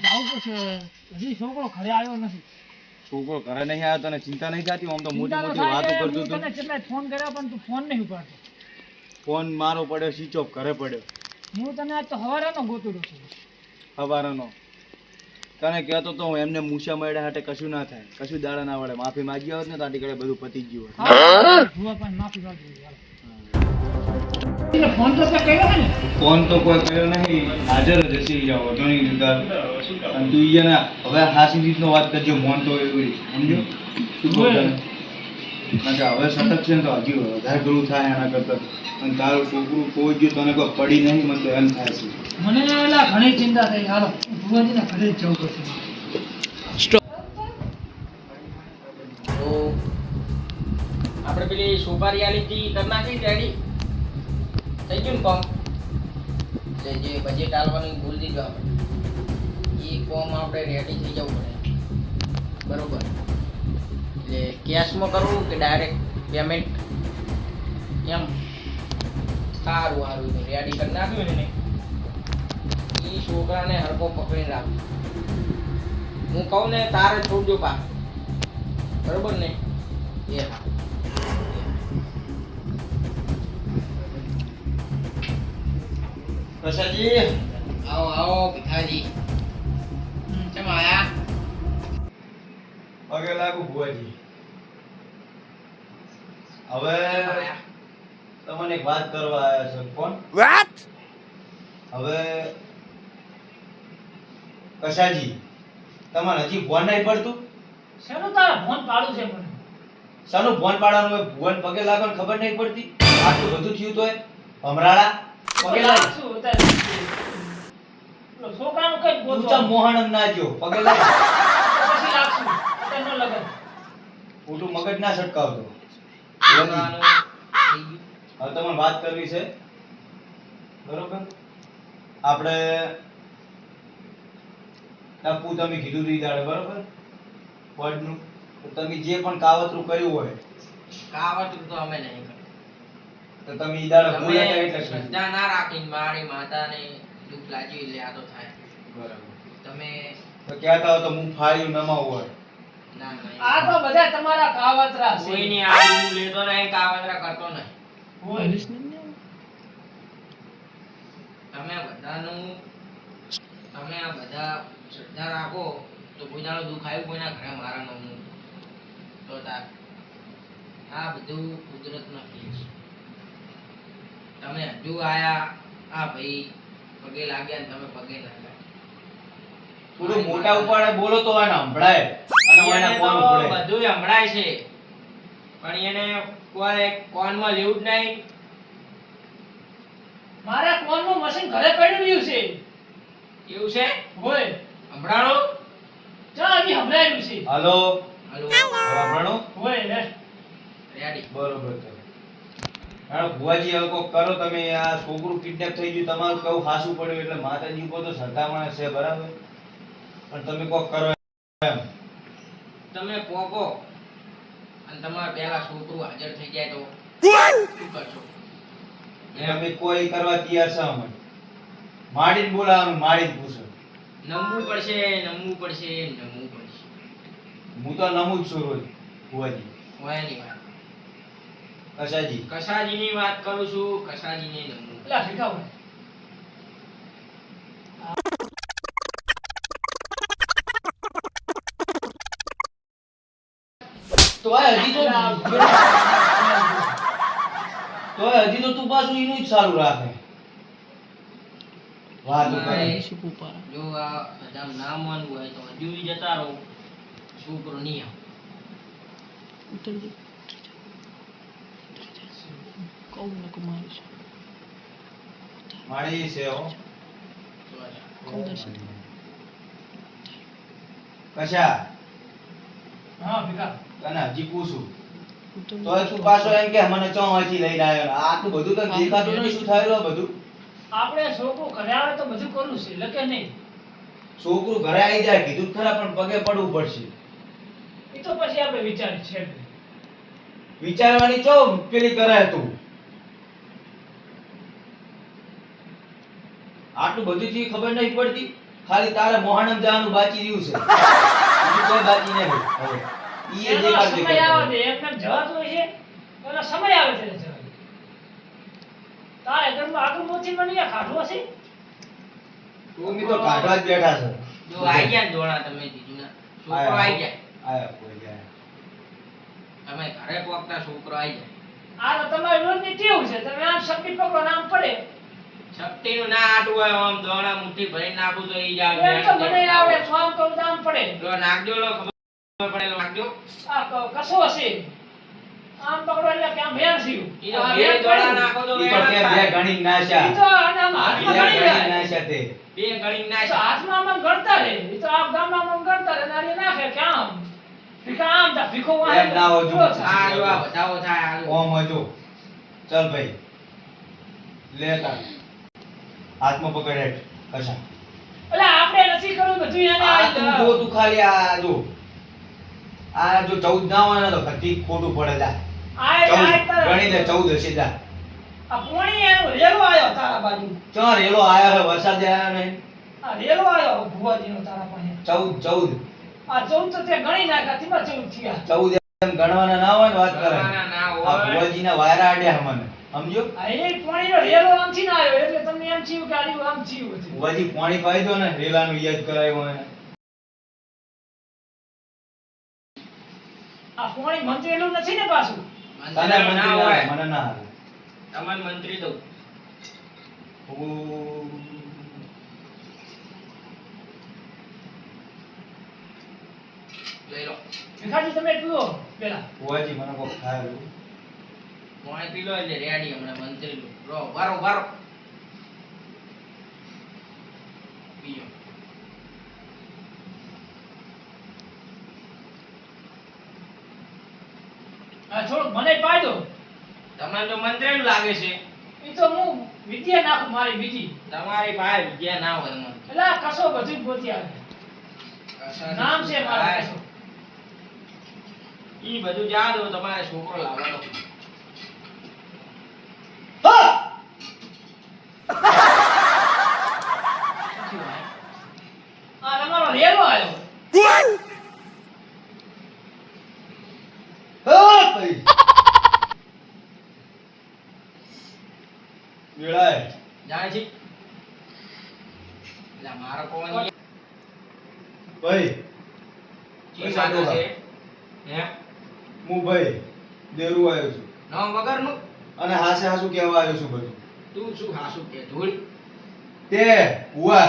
જાવું પડશે. હજી છોકરો ઘરે આવ્યો નથી. છોકરો ઘરે નહીં આવ્યો તને ચિંતા નહીં થતી? આમ તો મોટી ચિંતા તો મોટી થાય વાતો છે, કરતો હું હતો. તને કેટલાય ફોન કર્યા પણ તું ફોન નહીં ઉપાડતો. ફોન મારો પડ્યો, સ્વિચ ઓફ ઘરે પડ્યો હું તને આજ તો હવારેનો ગોતુડો છું. સવારનો. તને કહેતો તો હું એમને મૂછા મળ્યા હાટે કશું ના થાય, કશું દાડા ના વળે. માફી માંગી હોત ને તો આટી કડે બધું પતી જ ગયું હોત. હા, જુઓ પણ માફી માંગવી હાલો. એને ફોન તો તે કર્યો છે ને? ફોન તો કોઈ કર્યો નહીં, હાજર જ હસી જાઓ ઘણી જુદા. અને તું ઈ ને હવે હાસી રીતનો વાત કરજો, મોન તો એવી સમજો શું કહું તને? કારણ કે હવે સતત છે ને તો હજી વધારે ઘણું થાય એના કરતા. અને તારું છોકરું કોઈ ગયું તને કોઈ પડી નહીં, મને તો એમ થાય છે. મને એલા ઘણી ચિંતા થઈ. હાલો ભુવાજીના ઘરે જ જવું પડશે. તો આપણે પેલી સુપારી આલી હતી કરી નાખી રેડી થઈ ગયું ને કોમ? એટલે જે બજેટ આલવાનું ભૂલ દીધું આપણે એ કોમ આપણે રેડી થઈ જવું પડે બરોબર. એટલે કેશમાં કરવું કે ડાયરેક્ટ પેમેન્ટ? એમ સારું સારું રેડી કરી નાખ્યું ને એ છોકરાને હરકો પકડી રાખ. હું કહું ને તારે છોડજો પા બરોબર ને? એ હા પ્રસાદજી આવો આવો ભીખાજી. કેમ આયા? પગે લાગુ ભુવાજી. હવે તમને એક વાત કરવા આવ્યા છે. કોણ વાત? હવે કશાજી તમારે હજી ફોન નહીં પડતું? શેનું તારા ફોન પાડું છે મને? શાનું ફોન પાડવાનું હોય? ભુવન પગે લાગવાનું ખબર નહીં પડતી? આટલું બધું થયું તોય ભમરાળા પગે લાગ. શું અત્યારે? પેલો છોકરાનું કઈ ગોતો. ઊંચા મોહણમ ના જો પગે લાગ. પછી લાગશું. અત્યારે ન લગન. ખોટું મગજ ના છટકાવતો. છોકરાનું થઈ ગયું. હવે તમને વાત કરવી છે બરોબર. આપણે ટપુ તમે કીધું તું ઈ દાડે બરોબર પડનું, તો તમે જે પણ કાવતરું કર્યું હોય કાવતરું તો અમે નહીં કર્યું. તો તમે ઈ દાડે તમે ભૂલ્યા હતા એટલે શું? શ્રદ્ધા ના રાખીને મારી માતાને દુઃખ લાગ્યું એટલે આ તો થાય. બરાબર. તમે તો કહેતા હો તો હું ફાળ્યું નમાવું હોય. ના ના આ તો બધા તમારા કાવતરા છે. કોઈની આ હું લેતો નહીં, કાવતરા કરતો નહીં. હોય. તમે બધાનું તમે આ બધા શ્રદ્ધા રાખો તો કોઈ દાડો દુઃખ આવ્યું કોઈના ઘરે મારા નમનું તો તાર આ બધું કુદરતનો ખેલ છે. તમે હજુ આયા આ ભાઈ પગે લાગ્યા ને તમે પગે ના લાગ્યા. થોડું મોટા ઉપાડે બોલો તો એને સંભળાય અને એને એના તો કોણ ઉપડે. બધુંય સંભળાય છે પણ એને કોઈ કોનમાં લેવું જ નહીં. મારા કોનનું મશીન ઘરે પડ્યું રહ્યું છે. એવું છે? હોય. સંભળાણો? ચા હજી હમણાં છે. હાલો હાલો બરાબરનો? હોય રે. રેડી. બરોબર છે. હા ભુવાજી હવે કોક કરો તમે. આ છોકરું કિડનેપ થઈ ગયું તમારું કહું ખાસું પડ્યું એટલે માતાજી ઉપર તો સરકારમાં છે બરાબર, પણ તમે કોક કરો એમ. તમે પોકો અને તમારા પહેલા છોકરું હાજર થઈ જાય તો શું કરશો? તમે કોઈ કરવા તૈયાર છો અમે? માડીને બોલાવાનું, માડીને પૂછો. નમવું પડશે નમવું પડશે નમવું પડશે. હું તો નમું જ છું રોજ ભુવાજી. હોય ની વાત કશાજી કસાજીની વાત કરું છું. કસાજીને નમવું. પેલા શીખાવ. તોય હજી તો તું પાછું એનું જ સારું રાખે. વાત કરે. જો આ બધા ના માનવું હોય તો હજુ જતા રહો. છોકરો નહીં આવે. મારી છે હો. કશા હા ભીખા. તને હજી પૂછું તોય તું પાછો એમ કે મને ચોમાંથી લઈને આવ્યો. આટલું બધું તો દેખાતું નહીં શું થયેલું આ બધું? આપણે છોકરું ઘરે આવે તો બધું કરવું છે લકે નહીં. છોકરું ઘરે આવી જાય કીધું જ ખરા, પણ પગે પડવું પડશે. એ તો પછી આપણે વિચારી છે. વિચારવાની ચો પેલી કરે તું. આટલું બધું થી ખબર નહીં પડતી. ખાલી તારે મોહણમ જવાનું બાકી રહ્યું છે બીજું કોઈ બાકી નહીં હવે ઈ એ જે એનો કાઢે સમય આવે છે એમને જવાતું હોય છે એનો સમય આવે છે જવા તારે ઘરમાં આગળ મોથી મને કાઢવો છે તું તો કાઢવા જ બેઠા છે જો આઈ ગયા ને જોડા તમે જીજુના છોકરો આઈ ગયા આયા કોઈ ગયા તમે ઘરે પોકતા છોકરો આઈ જાય આ તો તમારી રોજની ટેવ છે તમે આમ શક્તિ પકડો ને આમ પડે શક્તિનું ના આટું હોય આમ દોણા મુઠ્ઠી ભરી નાખું તો ઈ જાવ એમ તો મને આવડે તો આમ કરું તો આમ પડે લો નાખજો લો ખબર પડે લો નાખજો આ કસો હશે આમ પકડો એટલે કે આમ ભેણ થયું ઈ તો બે દોડા નાખો તો ઈ તો કે બે ગણી નાશા ઈ તો આના હાથમાં બે ગણી ગણી જાય નાશા તે બે ગણી તો નાખ હાથમાં આમ ગણતા રહે ઈ તો આ ગામમાં આમ ગણતા રહે નારી નાખે કે આમ ભીખા આમ તા ભીખો વાળે એમ ના હોય જો. આ જો આ બતાવો થાય આ ઓમ હજો ચાલ ભાઈ લેતા હાથમાં પકડ હેઠ કશા એટલે આપણે નથી કરવું બધું એને આ આવી તું જાય. જો તું ખાલી આ જો 14 ના હોય ને તો કતી ખોટું પડે જા આય 14 આય ગણી દે 14 હશે જા આ પોણી એનો રેલો આયો તારા બાજુ ચાર એલો આયા હે વરસાદ આયા નહીં આ રેલો આયો ભુવાજીનો તારા પાસે 14 આ 14 તો તે ગણી નાખ્યા તેમાં 14 થયા 14 એમ ગણવાના ના હોય ને વાત કરે ગણવાના ના હોય. આ ભુવાજીના વાયરા આડ્યા મને સમજો આ એ પોણીનો રેલો આમથી ના આવ્યો એટલે તમને એમ થયું કે આની આમ થયું હતું ભુવાજી પાણી પાઈ દો ને રેલાનું યાદ કરાયો હોય આ પોણી મંત્રેલું નથી ને પાછું તને મંત્રી મંત્રી ના ના હોય મને ના આવે તમને મંત્રી દઉં લઈ લો ભીખાજી તમે પીવો પેલા ભુવાજી મને કોક ખાય પાણી પી લો એટલે રેડી હમણાં મંત્રી લો વારો વારો પીજો આ થોડુંક મને પાઈ દો તમને તો મંત્રેલું લાગે છે એ તો હું વિદ્યા નાખું મારી બીજી તમારી પાસે વિદ્યા ના હોય મને એટલે આ કસો બધું જ ગોતી આવે નામ છે મારું કસો ઈ બધું જા દો તમારે છોકરો લાવવાનો આ તમારો રેલો આવ્યો વેળાય જાણે છે એટલે મારો કોણ ભાઈ ચી સાદો છે હે હું ભાઈ દેરું આવ્યો છું નામ વગરનું અને હાસે હાસુ કહેવા આવ્યો છું બધું તું શું હાસુ કે ધૂળ તે હુઆ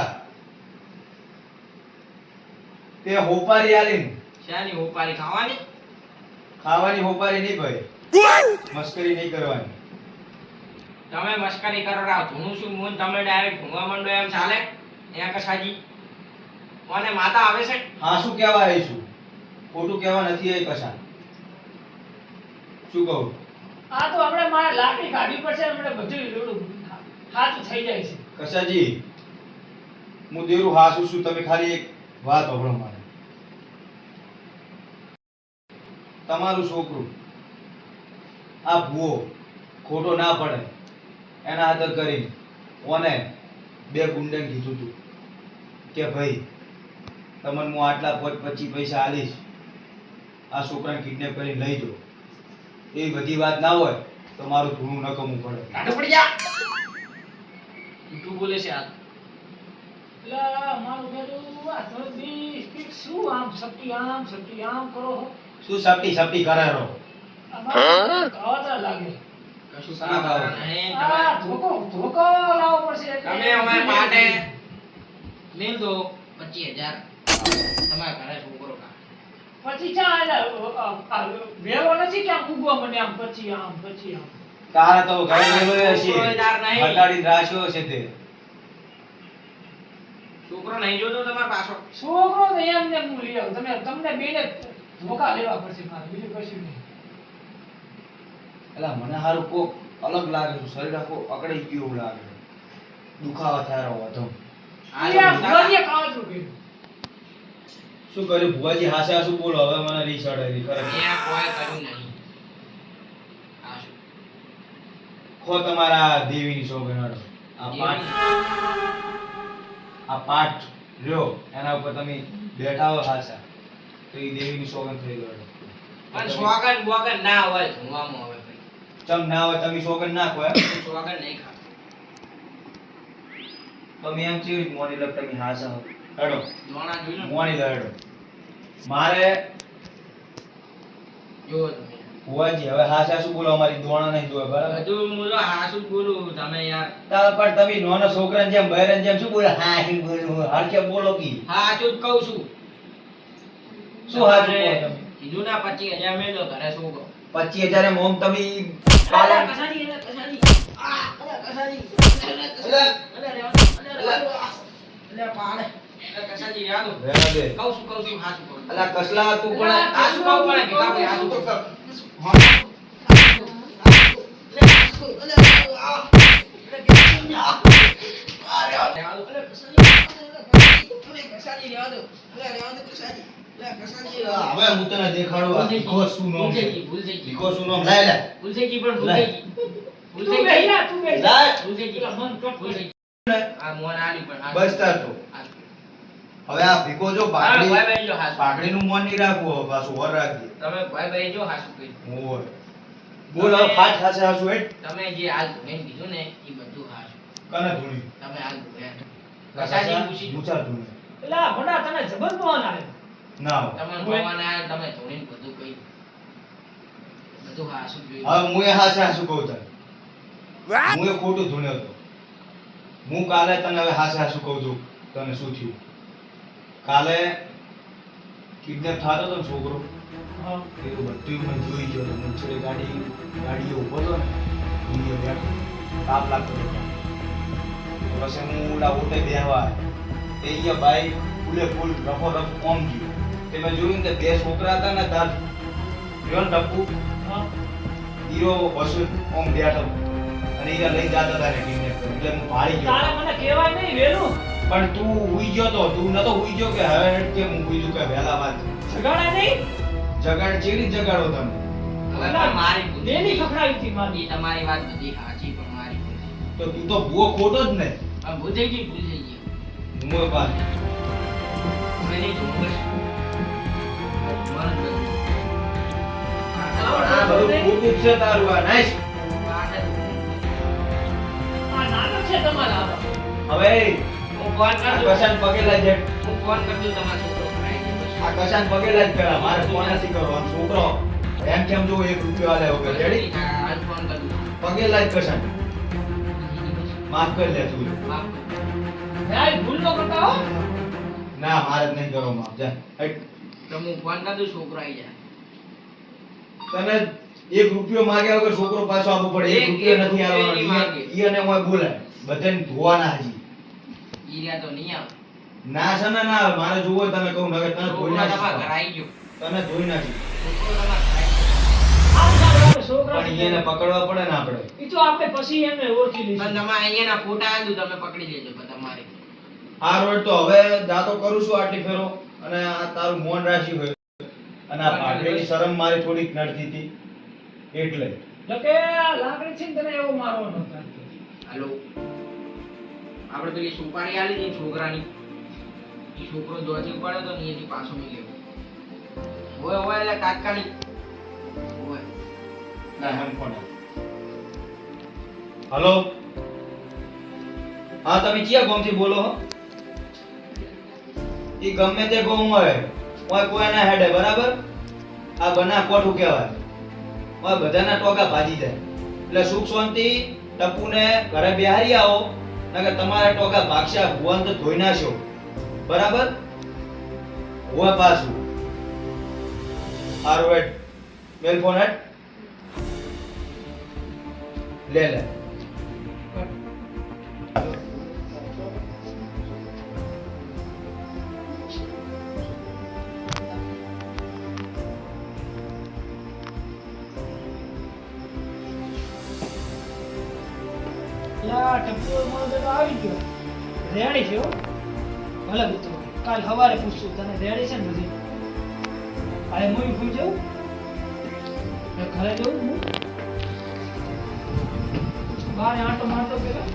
તે હોપારી આલીન શાની ઉપારી ખાવાની ખાવાની હોપારી નહીં ભાઈ મસ્કરી નહીં કરવાની તમે મસ્કરી કરો રાવ ધૂણું શું મૂન તમે ડાયરેક્ટ ભૂંગવા માંડો એમ ચાલે અહીંયા કસાજી કોને માતા આવે છે હાસુ કહેવા આવ્યો છું ખોટું કહેવા નથી આવી કશા શું કહું આ તો આપણે મારે લાકડી કાઢવી પડશે આપણે બધું રોડું હાથું થઈ જાય છે કશાજી હું દેરું હાસુ છું તમે ખાલી એક વાત સાંભળો મારે તમારું છોકરું આ ભૂવો ખોટો ના પડે એના આદર કરીને ઓને બે ગુંડે કીધું તું કે ભાઈ તમને હું આટલા 25 પૈસા આલીશ આ છોકરાને કિડનેપ કરીને લઈ જાઓ એવી બધી વાત ના હોય તો મારું ધૂણું નકમવું પડે કાઢો પડી જા તું બોલે છે આ એટલે મારું બેટું આ તો સ્પીક શું આમ સપટી આમ કરો હો શું સપટી સપટી કરે રહો આમાં કાવતરા લાગે કશું શાના ભાવ? નહીં આ તમે ધોકો લાવવો પડશે એટલે તમે અમારે માટે મેલ દો 25000 તમારા ઘરે છોકરો કા પછી ચા એટલે વેલો નથી કે આમ ઉગવા મને આમ પછી આમ તારા તો ઘરે ગયેલો હશે છોકરોદાર નહીં. હટાડીને રાખ્યો હશે તે છોકરો નહીં જોતો તમારા પાછો છોકરો તો એમને હું લઈ આવું તમને બેને ધોકા લેવા પડશે મારે બીજું કશું નહીં એલા મને હારું કોક અલગ લાગે છે શરીર આખું અકડાઈ ગયું એવું લાગે દુખાવા થાય રહો તો આ ભુવાજીએ કાવતરું કર્યું શું કર્યું ભુવાજી હાસે હાસુ બોલો હવે મને રીસડ આવી કરે મેં કોઈ કર્યું નહીં આ શું ખો તમારા દેવીની શોભ એનાડો આ પાઠ રહ્યો એના ઉપર તમે બેઠા હો હાસા તો એ દેવીની સોગંદ થઈ ગયો પણ સ્વાગન બોગન ના હોય ધુવામાં હવે ભાઈ ચમ ના હોય તમે સોગંદ નાખો એમ સ્વાગન નહીં ખા તમે એમ કેવી રીતે મોની લગ તમે હાસા હો હેડો દોણા જોઈ લો મોની લડો મારે જો તમે ભુવાજી હવે હાસા શું બોલો અમારી દોણા નહીં જોવે બરાબર બધું મુલો હાસું બોલું તમે યાર તાર પણ તમે નોનો છોકરાને જેમ બહેરાને જેમ શું બોલે હા શું બોલું હરખે બોલો કી હાચું જ કહું છું શું હાચું કહો તમે કીધું ના 25,000 મેલો ઘરે શું કહો 25,000 એમ ઓમ તમે અલા કસાજી આ અલા કસાજી અલા પાડે અલા કસાજી યાદ હો રહેવા દે કહું છું હાચું કહું અલા કસલા તું પણ હાચું કહું પણ કે આપણે હાચું કહું હવે હું તને દેખાડું આ ભીખો શું નામ છે ભીખો શું નામ લાય લે તું બેહી તું બેહી લાય મન કટ બસ તાર તો હવે આ ભીખો જો પાઘડીનું મોન નહીં રાખવું હવે પાછું ઓર રાખજે ઓય બોલ હવે ફાટ ખાશે હાસુ હેટ તમે જે હાલ કીધું ને એ બધું હાચું કને ધૂણી તમે હાલ કસાજી પૂછી મૂછા ધૂણી એલા ભણા તને જબર પવન આવે ના હોય. તમને ભગવાન આયા તમે ધોઈને બધું કહી બધું હાચું જોઈ હવે હું એ હાસે હાસુ કહું તને હું એ ખોટું ધૂણ્યો હતો હું કાલે તને હવે હાસે હાસુ કહું છું તને શું થયું કાલે કિડનેપ થતો હતો ને છોકરો હા એવું બધું મને જોઈ ગયો હતો મૂછડે ગાડીએ ઊભો હતો ને ઊંઘી બેઠો તાપ લાગતો હતો પછી હું ઓલા ઓટે બેહવા તે ઈ બાઈક ફૂલે ફૂલ રફો રફ ઓમ ગયો તે મેં જોયું કે બે છોકરા હતા ને તાર જોન ટપુ હા હીરો બસો ઓમ બેઠો અને હીરા લઈ જતા હતા ને કિડનેપ એટલે હું ભાળી ગયો તારે મને કહેવાય નહીં વેલું પણ તું હુઈ ગયો તો તું નતો હુઈ ગયો કે હવે કે હું હુઈ ગયો કે વહેલા વાત જગાડે નહીં જગાડ ચેડી જગાડો તમે હવે પણ મારી ભૂલ દેની ખખડાવી હતી મારી એ તમારી વાત બધી સાચી પણ મારી ભૂલ તો તું તો ભૂવો ખોટો જ ને પણ ભૂલ થઈ ગઈ હું પાસ હવે નહીં તો બસ આ બધું ખોટું જ છે તારું આ નાઈસ આ નાટક છે તમારા હવે હું ફોન આ કરું કશાન પગે લાગ જે હું ફોન કરજો તમારો છોકરો ભણાઈ જાય બસ. આ કશાન પગે લાગ કરા મારે ફોન નથી કરવો આમ છોકરો એમ કેમ જો 1 રૂપિયો આલે વગર રેડી હાલ ફોન કરું પગે લાગ કશાન માફ કરી લે તું માફ કરજો. ભાઈ ભૂલ ન કરતા હો ના મારે જ નહીં કરો માફ જા હટ. તો હું ફોન કરું છોકરો આવી જાય તને 1 રૂપિયો માંગ્યા વગર છોકરો પાછો આપવો પડે 1 રૂપિયો નથી રૂપિયો નહીં આવવાનો માંગે. ઈ અને મોય બોલાય બધાને ધોવાના હજી ઈ રહ્યા તો નહીં આવે ના છે ને ના મારે જોવો તમે કહું નગર તને છોકરો ધોઈ તમારા નાખી ઘરે આવી ગયો તને ધોઈ નાખી છોકરો તમારા ઘરે આવી આ સારા છોકરા પણ એને પકડવા પડે ને આપણે ઈ તો આપણે પછી એમને ઓળખી ગયો. પણ લઈશું તમારે અહીંયાના ફોટા આદુ તમે પકડી લેજો પણ તમારે આ રોડ તો હવે દાતો કરું છું આટલી ફેરો અને આ તારું મોન રાખ્યું હોય અને આ પાઘડીની શરમ મારી થોડીક નડતી હતી એટલે જો કે આ લાકડી છે ને તને એવો મારવાનો હતો. હાલો આપણે પેલી સુપારી આલી હતી છોકરાની એ છોકરો દોડથી ઉપાડ્યો તો ને એની પાછો મિલ ગયો હોય હોય એટલે તાત્કાલિક હોય ના હમ કોણ હલો હા તમે ક્યાં ગામથી બોલો હો ઈ ગમે તે ગામ હોય કોઈ કોઈના હેડે બરાબર આ બના કોઠું કહેવાય ઓય બધાના ટોકા ભાજી જાય એટલે સુખ શાંતિ ટપુને ઘરે બેહારી આવો નકર તમારા ટોકા ભાગશા ભુવન તો ધોઈ નાખ્યો બરાબર હોય પાછું હારું હેડ મેલ ફોન હેડ લે લે યા ટપુ મોડો તો આવી ગયો રેડી છે હો ભલે બુતો કાલ સવારે પૂછું તને રેડી છે ને બધી આલે મુઈ ભૂલ જાઉં ઘરે જવું હું બારે આંટો મારતો પેલા